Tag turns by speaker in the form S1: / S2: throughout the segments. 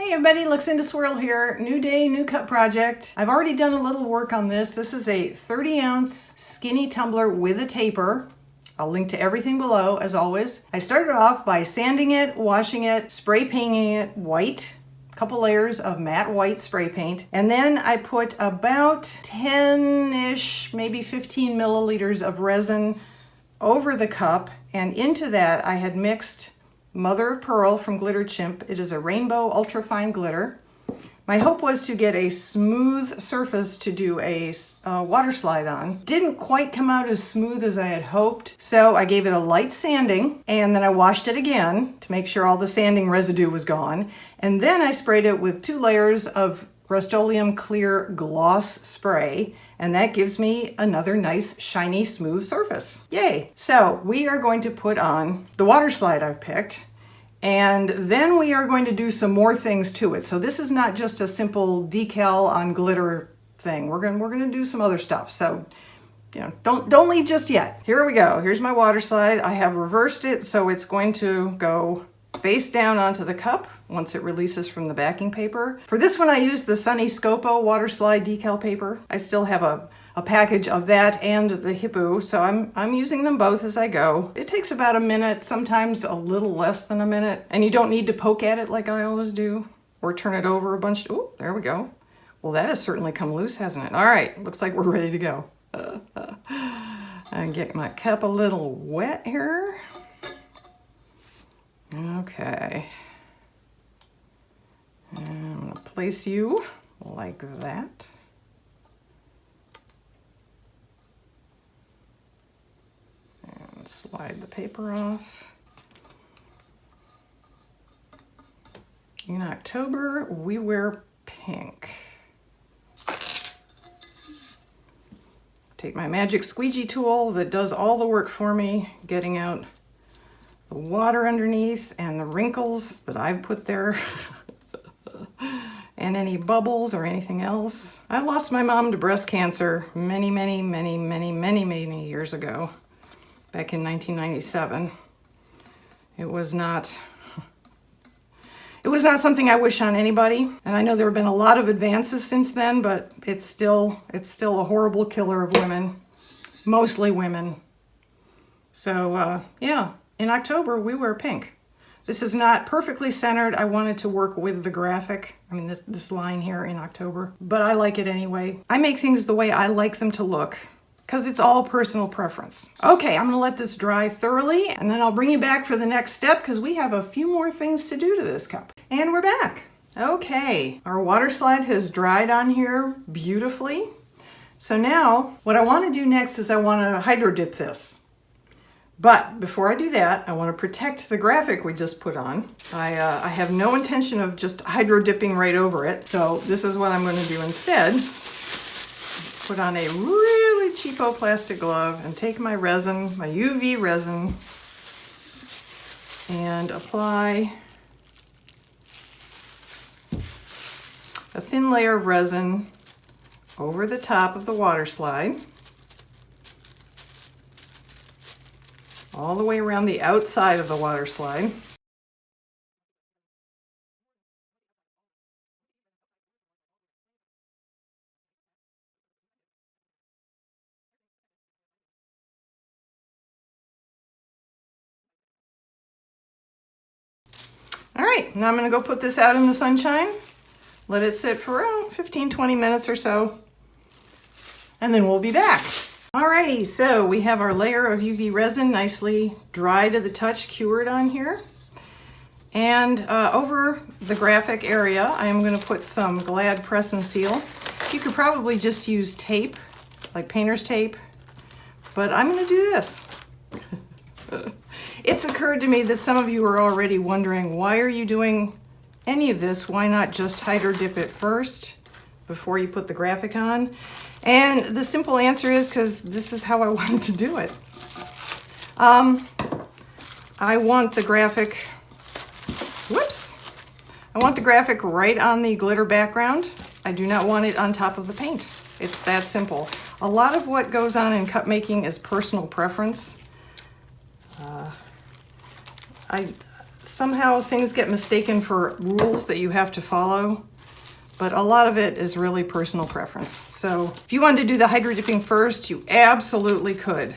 S1: Hey everybody, Luxinda Swirl here. New day, new cup project. I've already done a little work on this. This is a 30-ounce skinny tumbler with a taper. I'll link to everything below, as always. I started off by sanding it, washing it, spray painting it white, a couple layers of matte white spray paint, and then I put about 10-ish, maybe 15 milliliters of resin over the cup, and into that I had mixed Mother of Pearl from Glitter Chimp. It is a rainbow ultrafine glitter. My hope was to get a smooth surface to do a water slide on. Didn't quite come out as smooth as I had hoped, so I gave it a light sanding, and then I washed it again to make sure all the sanding residue was gone. And then I sprayed it with 2 layers of Rust-Oleum Clear Gloss Spray, and that gives me another nice, shiny, smooth surface. Yay! So we are going to put on the water slide I've picked, and then we are going to do some more things to it. So this is not just a simple decal on glitter thing. We're gonna do some other stuff. So, you know, don't leave just yet. Here we go. Here's my water slide. I have reversed it, so it's going to go face down onto the cup once it releases from the backing paper. For this one I used the Sunny Scopo water slide decal paper. I still have a package of that and the Hippo, so I'm using them both as I go. It takes about a minute, sometimes a little less than a minute, and you don't need to poke at it like I always do or turn it over a bunch. Oh, there we go. Well, that has certainly come loose, hasn't it? All right, looks like we're ready to go. And get my cup a little wet here. Okay, and I'm going to place you like that. And slide the paper off. In October, we wear pink. Take my magic squeegee tool that does all the work for me, getting out the water underneath and the wrinkles that I've put there and any bubbles or anything else. I lost my mom to breast cancer many years ago, back in 1997. It was not something I wish on anybody, and I know there have been a lot of advances since then, but it's still a horrible killer of women, mostly women. So yeah. In October, we wear pink. This is not perfectly centered. I wanted to work with the graphic. I mean, this line here in October, but I like it anyway. I make things the way I like them to look because it's all personal preference. Okay, I'm gonna let this dry thoroughly and then I'll bring you back for the next step because we have a few more things to do to this cup. And we're back. Okay, our water slide has dried on here beautifully. So now what I wanna do next is I wanna hydro dip this. But before I do that, I want to protect the graphic we just put on. I have no intention of just hydro dipping right over it. So this is what I'm going to do instead. Put on a really cheapo plastic glove and take my resin, my UV resin, and apply a thin layer of resin over the top of the water slide, all the way around the outside of the water slide. All right, now I'm going to go put this out in the sunshine, let it sit for around 15-20 minutes or so, and then we'll be back. Alrighty, so we have our layer of UV resin nicely dry to the touch, cured on here. And over the graphic area, I am going to put some Glad Press and Seal. You could probably just use tape, like painter's tape, but I'm going to do this. It's occurred to me that some of you are already wondering, why are you doing any of this? Why not just hydro dip it first before you put the graphic on? And the simple answer is because this is how I wanted to do it. I want the graphic, I want the graphic right on the glitter background. I do not want it on top of the paint. It's that simple. A lot of what goes on in cup making is personal preference. Somehow things get mistaken for rules that you have to follow, but a lot of it is really personal preference. So if you wanted to do the hydro dipping first, you absolutely could.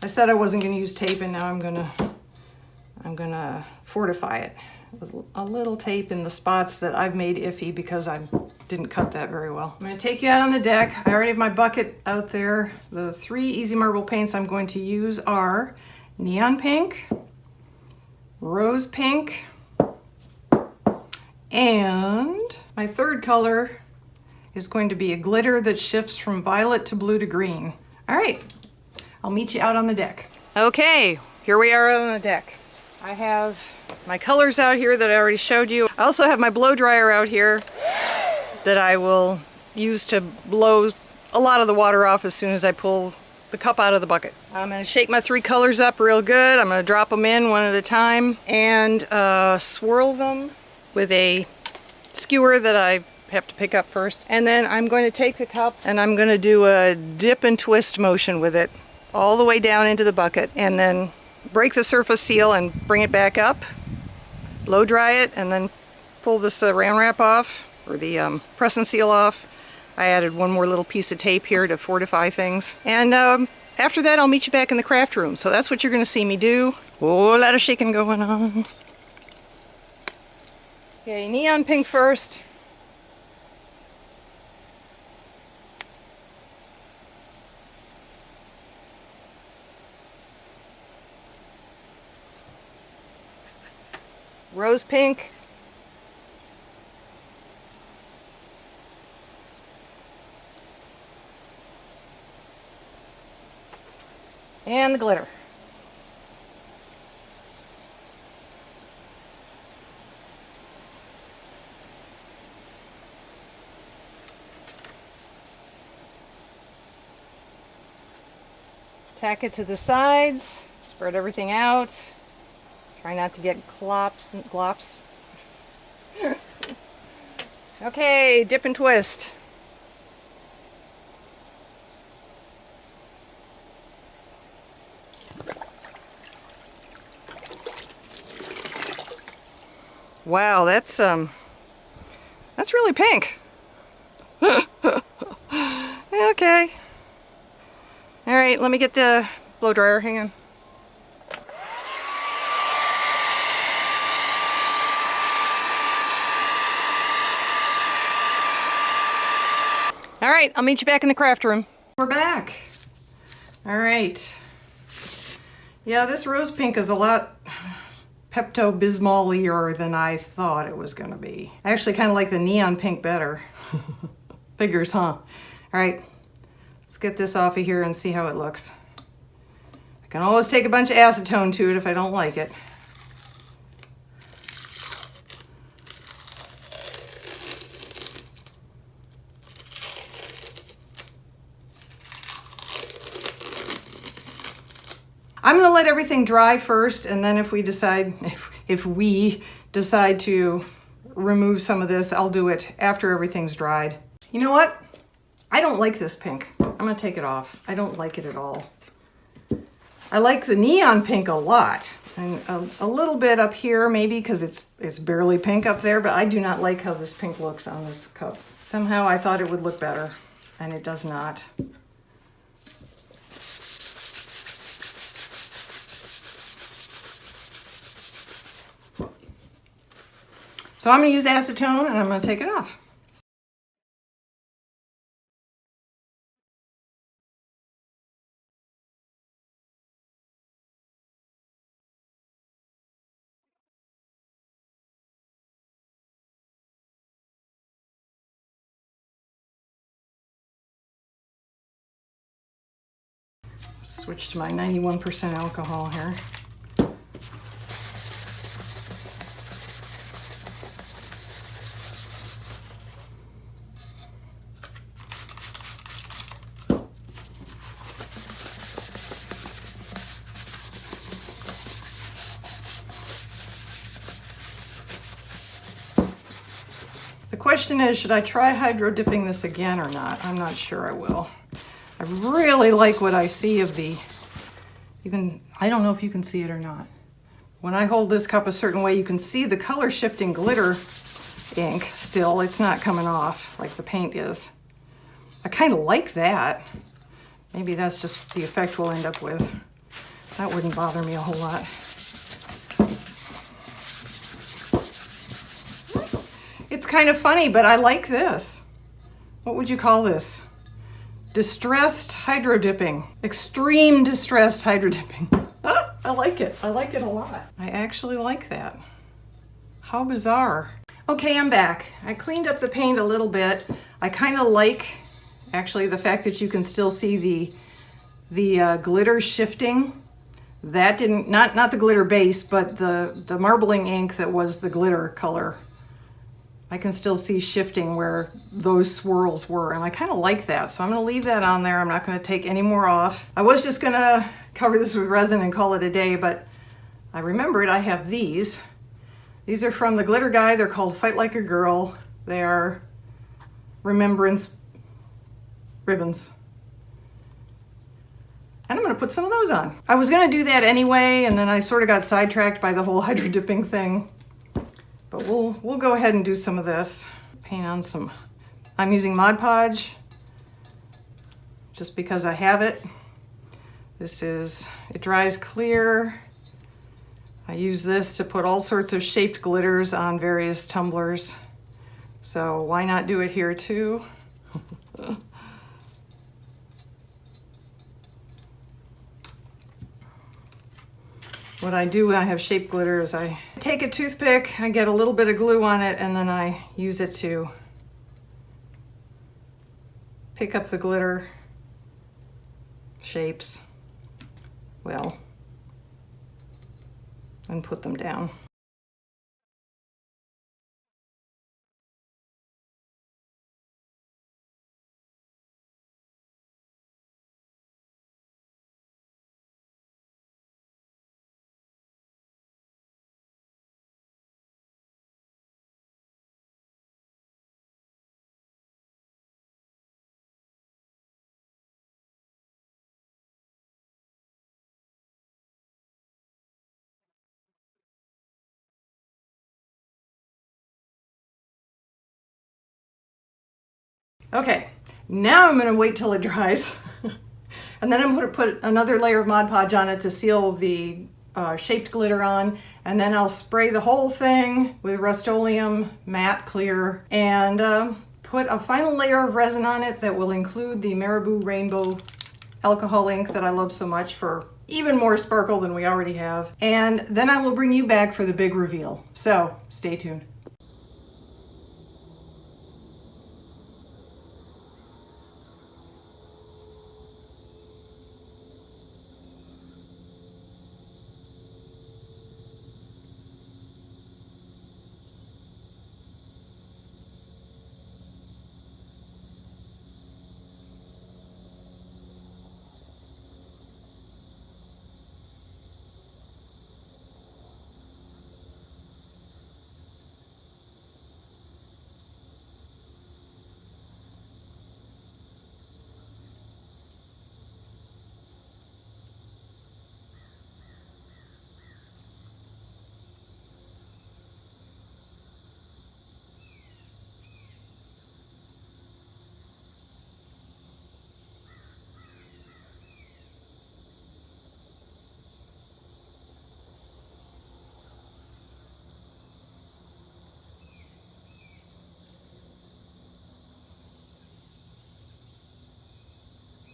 S1: I said I wasn't going to use tape, and now I'm gonna fortify it with a little tape in the spots that I've made iffy because I didn't cut that very well. I'm going to take you out on the deck. I already have my bucket out there. The 3 easy marble paints I'm going to use are neon pink, rose pink, and my third color is going to be a glitter that shifts from violet to blue to green. All right, I'll meet you out on the deck. Okay, here we are on the deck. I have my colors out here that I already showed you. I also have my blow dryer out here that I will use to blow a lot of the water off as soon as I pull the cup out of the bucket. I'm going to shake my 3 colors up real good. I'm going to drop them in one at a time and swirl them with a skewer that I have to pick up first. And then I'm going to take the cup and I'm going to do a dip and twist motion with it all the way down into the bucket, and then break the surface seal and bring it back up, blow dry it, and then pull this saran wrap off, or the press and seal off. I added one more little piece of tape here to fortify things. And after that, I'll meet you back in the craft room. So that's what you're going to see me do. Oh, a lot of shaking going on. Okay, neon pink first. Rose pink. And the glitter. Tack it to the sides, spread everything out. Try not to get clops and glops. Okay, dip and twist. Wow, that's really pink. Okay. All right, let me get the blow dryer. Hang on. All right, I'll meet you back in the craft room. We're back. All right. Yeah, this rose pink is a lot Pepto-Bismol-ier than I thought it was gonna be. I actually kind of like the neon pink better. Figures, huh? All right, let's get this off of here and see how it looks. I can always take a bunch of acetone to it if I don't like it. I'm going to let everything dry first, and then if we decide to remove some of this, I'll do it after everything's dried. You know what? I don't like this pink. I'm going to take it off. I don't like it at all. I like the neon pink a lot, and a little bit up here maybe because it's barely pink up there, but I do not like how this pink looks on this cup. Somehow I thought it would look better, and it does not. So I'm going to use acetone and I'm going to take it off. Switch to my 91% alcohol here. The question is, should I try hydro dipping this again or not? I'm not sure I will. I really like what I see of the, I don't know if you can see it or not. When I hold this cup a certain way, you can see the color shifting glitter ink still. It's not coming off like the paint is. I kind of like that. Maybe that's just the effect we'll end up with. That wouldn't bother me a whole lot. It's kind of funny, but I like this. What would you call this? Distressed hydro dipping. Extreme distressed hydro dipping. I like it. I like it a lot. I actually like that. How bizarre. Okay, I'm back. I cleaned up the paint a little bit. I kind of like, actually, the fact that you can still see the glitter shifting. That didn't, not the glitter base, but the marbling ink that was the glitter color. I can still see shifting where those swirls were, and I kind of like that. So I'm gonna leave that on there. I'm not gonna take any more off. I was just gonna cover this with resin and call it a day, but I remembered I have these. These are from the glitter guy. They're called Fight Like a Girl. They are remembrance ribbons. And I'm gonna put some of those on. I was gonna do that anyway, and then I sort of got sidetracked by the whole hydro dipping thing. But we'll go ahead and do some of this. Paint on some, I'm using Mod Podge just because I have it. This is, it dries clear. I use this to put all sorts of shaped glitters on various tumblers. So why not do it here too? What I do when I have shaped glitter is I take a toothpick, I get a little bit of glue on it, and then I use it to pick up the glitter shapes, well, and put them down. Okay, now I'm gonna wait till it dries. And then I'm gonna put another layer of Mod Podge on it to seal the shaped glitter on. And then I'll spray the whole thing with Rust-Oleum matte clear and put a final layer of resin on it that will include the Marabou Rainbow alcohol ink that I love so much for even more sparkle than we already have. And then I will bring you back for the big reveal. So stay tuned.